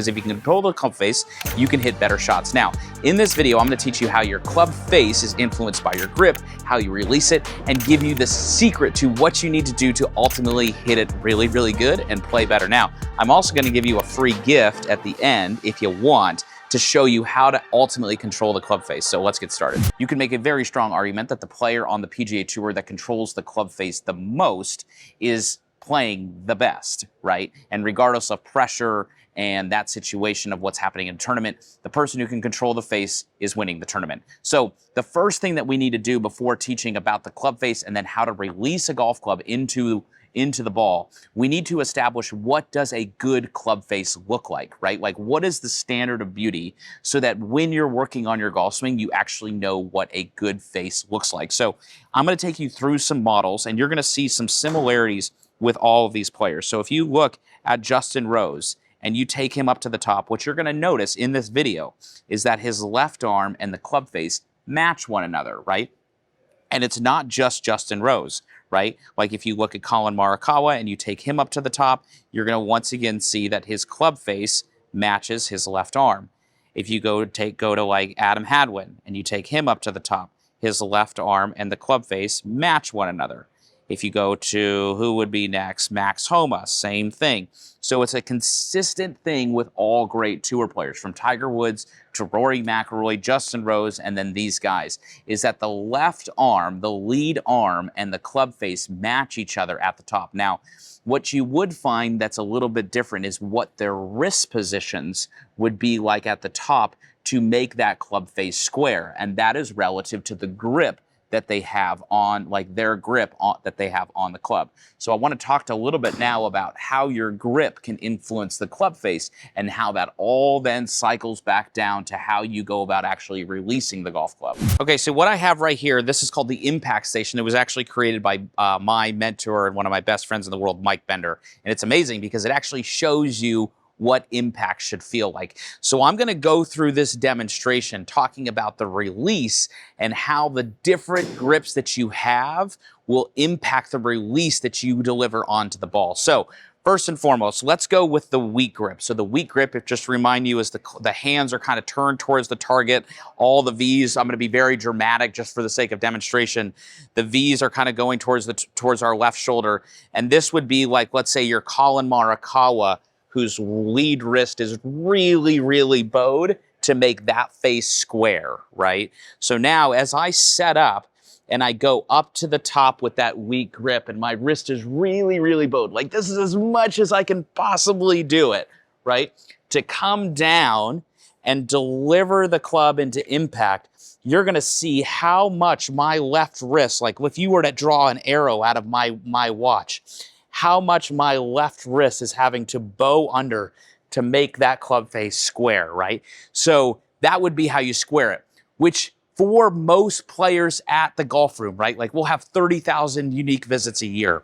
Because if you can control the club face, you can hit better shots. Now, in this video, I'm going to teach you how your club face is influenced by your grip, how you release it, and give you the secret to what you need to do to ultimately hit it really, really good and play better. Now, I'm also going to give you a free gift at the end, if you want, to show you how to ultimately control the club face. So let's get started. You can make a very strong argument that the player on the PGA Tour that controls the club face the most is playing the best, right? And regardless of pressure and that situation of what's happening in a tournament, the person who can control the face is winning the tournament. So the first thing that we need to do before teaching about the club face and then how to release a golf club into the ball, we need to establish what does a good club face look like, right? Like what is the standard of beauty so that when you're working on your golf swing, you actually know what a good face looks like. So I'm going to take you through some models and you're going to see some similarities with all of these players. So if you look at Justin Rose, and you take him up to the top, what you're going to notice in this video is that his left arm and the club face match one another, right? And it's not just Justin Rose, right? Like if you look at Colin Morikawa and you take him up to the top, you're going to once again see that his club face matches his left arm. If you go to like Adam Hadwin and you take him up to the top, his left arm and the club face match one another. If you go to, who would be next? Max Homa, same thing. So it's a consistent thing with all great tour players, from Tiger Woods to Rory McIlroy, Justin Rose, and then these guys, is that the left arm, the lead arm, and the club face match each other at the top. Now, what you would find that's a little bit different is what their wrist positions would be like at the top to make that club face square, and that is relative to the grip that they have on, like their grip that they have on the club. So I want to talk a little bit now about how your grip can influence the club face and how that all then cycles back down to how you go about actually releasing the golf club. Okay, so what I have right here, this is called the Impact Station. It was actually created by my mentor and one of my best friends in the world, Mike Bender. And it's amazing because it actually shows you what impact should feel like. So I'm going to go through this demonstration talking about the release and how the different grips that you have will impact the release that you deliver onto the ball. So first and foremost, let's go with the weak grip. So the weak grip, if just to remind you, is the hands are kind of turned towards the target. All the V's, I'm going to be very dramatic just for the sake of demonstration. The V's are kind of going towards our left shoulder. And this would be like, let's say you're Colin Morikawa, whose lead wrist is really, really bowed to make that face square, right? So now as I set up and I go up to the top with that weak grip and my wrist is really, really bowed, like this is as much as I can possibly do it, right? To come down and deliver the club into impact, you're gonna see how much my left wrist, like if you were to draw an arrow out of my watch, how much my left wrist is having to bow under to make that club face square, right? So that would be how you square it, which for most players at the golf room, right? Like we'll have 30,000 unique visits a year.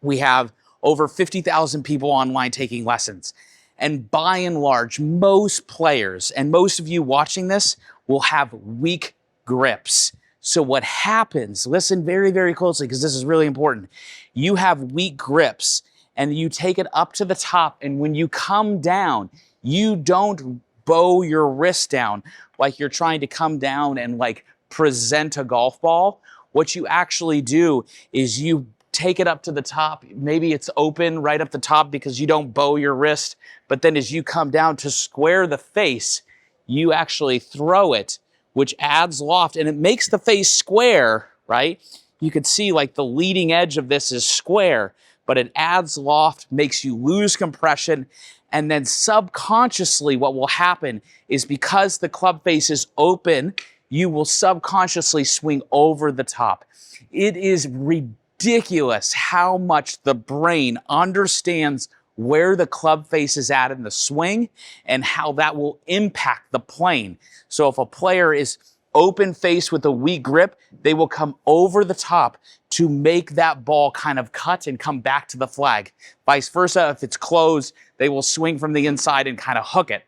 We have over 50,000 people online taking lessons. And by and large, most players, and most of you watching this, will have weak grips. So what happens, listen very, very closely because this is really important. You have weak grips and you take it up to the top, and when you come down, you don't bow your wrist down like you're trying to come down and like present a golf ball. What you actually do is you take it up to the top. Maybe it's open right up the top because you don't bow your wrist, but then as you come down to square the face, you actually throw it, which adds loft, and it makes the face square, right? You could see like the leading edge of this is square, but it adds loft, makes you lose compression, and then subconsciously what will happen is because the club face is open, you will subconsciously swing over the top. It is ridiculous how much the brain understands where the club face is at in the swing and how that will impact the plane. So if a player is open face with a weak grip, they will come over the top to make that ball kind of cut and come back to the flag. Vice versa, if it's closed, they will swing from the inside and kind of hook it.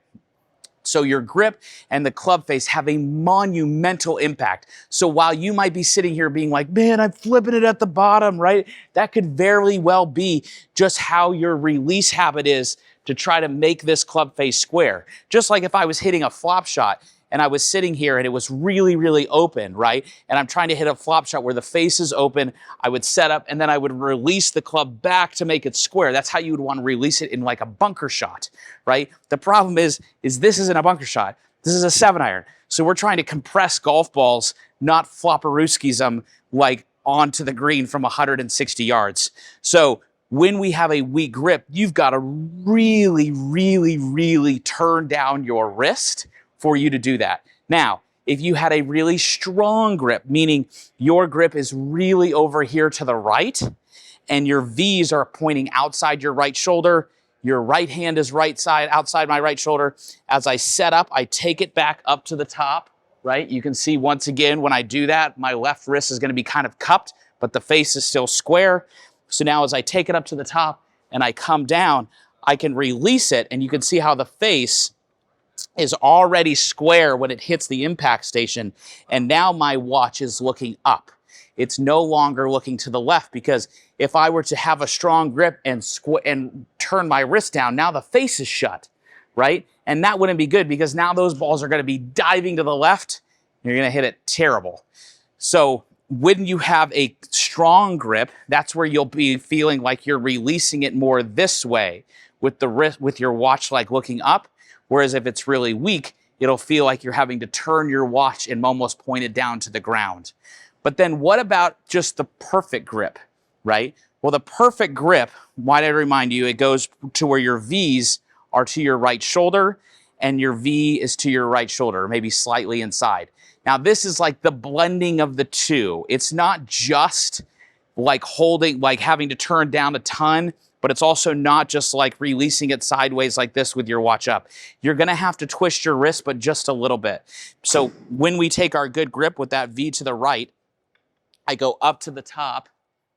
So your grip and the club face have a monumental impact. So while you might be sitting here being like, man, I'm flipping it at the bottom, right? That could very well be just how your release habit is to try to make this club face square. Just like if I was hitting a flop shot and I was sitting here and it was really, really open, right? And I'm trying to hit a flop shot where the face is open, I would set up and then I would release the club back to make it square. That's how you would want to release it in like a bunker shot, right? The problem is this isn't a bunker shot. This is a 7-iron. So we're trying to compress golf balls, not flopperooskies them like onto the green from 160 yards. So when we have a weak grip, you've got to really, really, really turn down your wrist for you to do that. Now, if you had a really strong grip, meaning your grip is really over here to the right and your V's are pointing outside your right shoulder, your right hand is right side, outside my right shoulder. As I set up, I take it back up to the top, right? You can see once again, when I do that, my left wrist is going to be kind of cupped, but the face is still square. So now as I take it up to the top and I come down, I can release it and you can see how the face is already square when it hits the impact station. And now my watch is looking up. It's no longer looking to the left, because if I were to have a strong grip and turn my wrist down, now the face is shut, right? And that wouldn't be good, because now those balls are going to be diving to the left. You're going to hit it terrible. So when you have a strong grip, that's where you'll be feeling like you're releasing it more this way with the wrist, with your watch like looking up. Whereas if it's really weak, it'll feel like you're having to turn your watch and almost point it down to the ground. But then what about just the perfect grip, right? Well, the perfect grip, why did I remind you, it goes to where your V's are to your right shoulder and your V is to your right shoulder, maybe slightly inside. Now, this is like the blending of the two. It's not just like holding, like having to turn down a ton, but it's also not just like releasing it sideways like this with your watch up. You're going to have to twist your wrist, but just a little bit. So when we take our good grip with that V to the right, I go up to the top,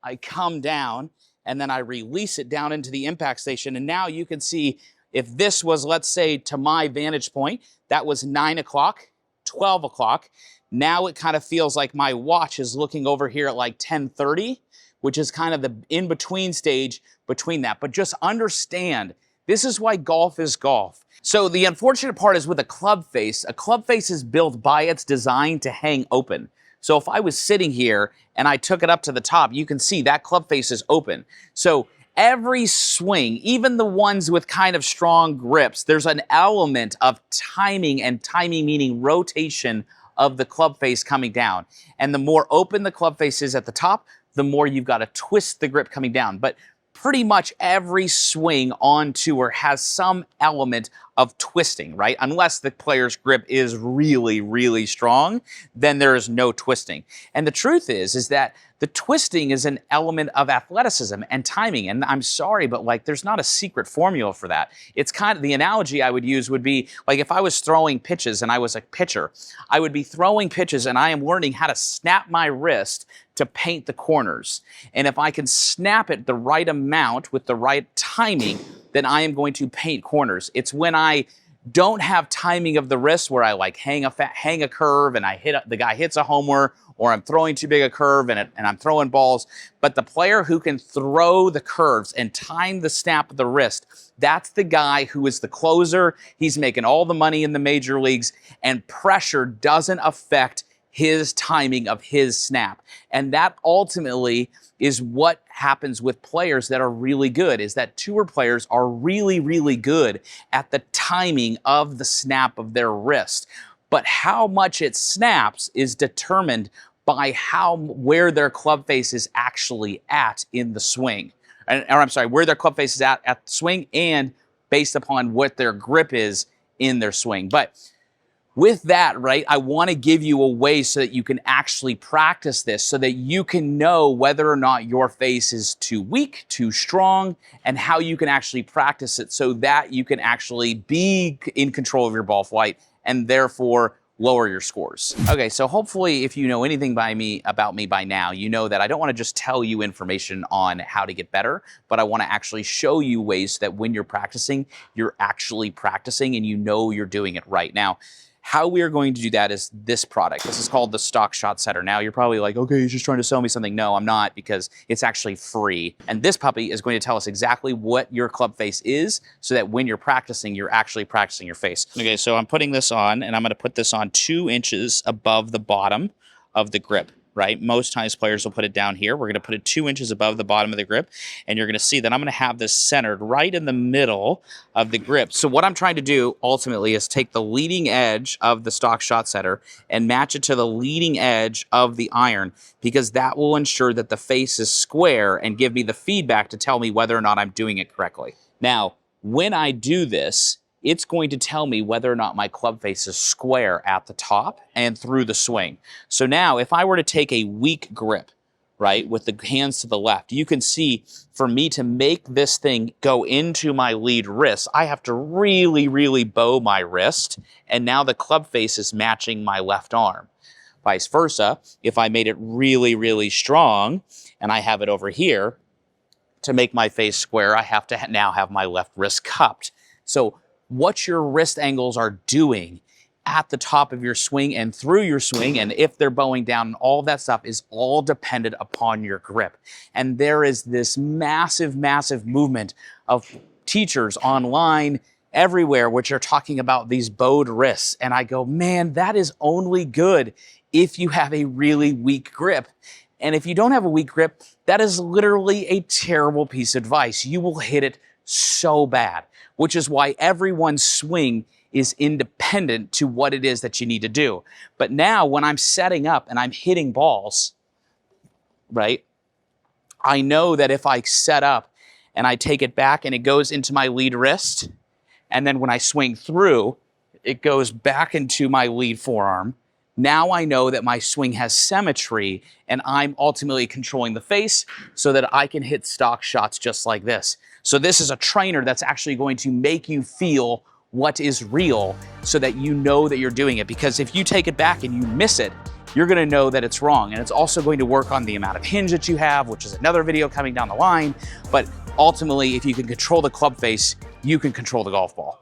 I come down, and then I release it down into the impact station. And now you can see if this was, let's say, to my vantage point, that was 9 o'clock, 12 o'clock. Now it kind of feels like my watch is looking over here at like 10:30, which is kind of the in-between stage between that. But just understand, this is why golf is golf. So the unfortunate part is with a club face is built by its design to hang open. So if I was sitting here and I took it up to the top, you can see that club face is open. So every swing, even the ones with kind of strong grips, there's an element of timing, and timing meaning rotation of the club face coming down. And the more open the club face is at the top, the more you've got to twist the grip coming down. But pretty much every swing on tour has some element of twisting, right? Unless the player's grip is really, really strong, then there is no twisting. And the truth is that the twisting is an element of athleticism and timing. And I'm sorry, but like there's not a secret formula for that. It's kind of, the analogy I would use would be like if I was throwing pitches and I was a pitcher, I would be throwing pitches and I am learning how to snap my wrist to paint the corners. And if I can snap it the right amount with the right timing, then I am going to paint corners. It's when I don't have timing of the wrist where I like hang a curve and the guy hits a homer, or I'm throwing too big a curve and I'm throwing balls. But the player who can throw the curves and time the snap of the wrist, that's the guy who is the closer. He's making all the money in the major leagues, and pressure doesn't affect his timing of his snap. And that ultimately is what happens with players that are really good, is that tour players are really, really good at the timing of the snap of their wrist. But how much it snaps is determined by where their club face is actually at in the swing. Where their club face is at the swing, and based upon what their grip is in their swing. But with that, right, I want to give you a way so that you can actually practice this, so that you can know whether or not your face is too weak, too strong, and how you can actually practice it so that you can actually be in control of your ball flight and therefore lower your scores. Okay, so hopefully if you know anything about me by now, you know that I don't want to just tell you information on how to get better, but I want to actually show you ways that when you're practicing, you're actually practicing and you know you're doing it right. Now, How we are going to do that is this product. This is called the Stock Shot Setter. Now you're probably like, okay, he's just trying to sell me something. No, I'm not, because it's actually free. And this puppy is going to tell us exactly what your club face is, so that when you're practicing, you're actually practicing your face. Okay, so I'm putting this on, and I'm going to put this on 2 inches above the bottom of the grip. Right? Most times players will put it down here. We're going to put it 2 inches above the bottom of the grip, and you're going to see that I'm going to have this centered right in the middle of the grip. So what I'm trying to do ultimately is take the leading edge of the Stock Shot Setter and match it to the leading edge of the iron, because that will ensure that the face is square and give me the feedback to tell me whether or not I'm doing it correctly. Now, when I do this, it's going to tell me whether or not my club face is square at the top and through the swing. So now, if I were to take a weak grip, right, with the hands to the left, you can see for me to make this thing go into my lead wrist, I have to really, really bow my wrist, and now the club face is matching my left arm. Vice versa, if I made it really, really strong, and I have it over here, to make my face square, I have to now have my left wrist cupped. So what your wrist angles are doing at the top of your swing and through your swing, and if they're bowing down, and all of that stuff is all dependent upon your grip. And there is this massive, massive movement of teachers online everywhere which are talking about these bowed wrists. And I go, man, that is only good if you have a really weak grip. And if you don't have a weak grip, that is literally a terrible piece of advice. You will hit it so bad, which is why everyone's swing is independent to what it is that you need to do. But now when I'm setting up and I'm hitting balls, right, I know that if I set up and I take it back and it goes into my lead wrist, and then when I swing through, it goes back into my lead forearm, now I know that my swing has symmetry, and I'm ultimately controlling the face so that I can hit stock shots just like this. So this is a trainer that's actually going to make you feel what is real, so that you know that you're doing it. Because if you take it back and you miss it, you're going to know that it's wrong. And it's also going to work on the amount of hinge that you have, which is another video coming down the line. But ultimately, if you can control the club face, you can control the golf ball.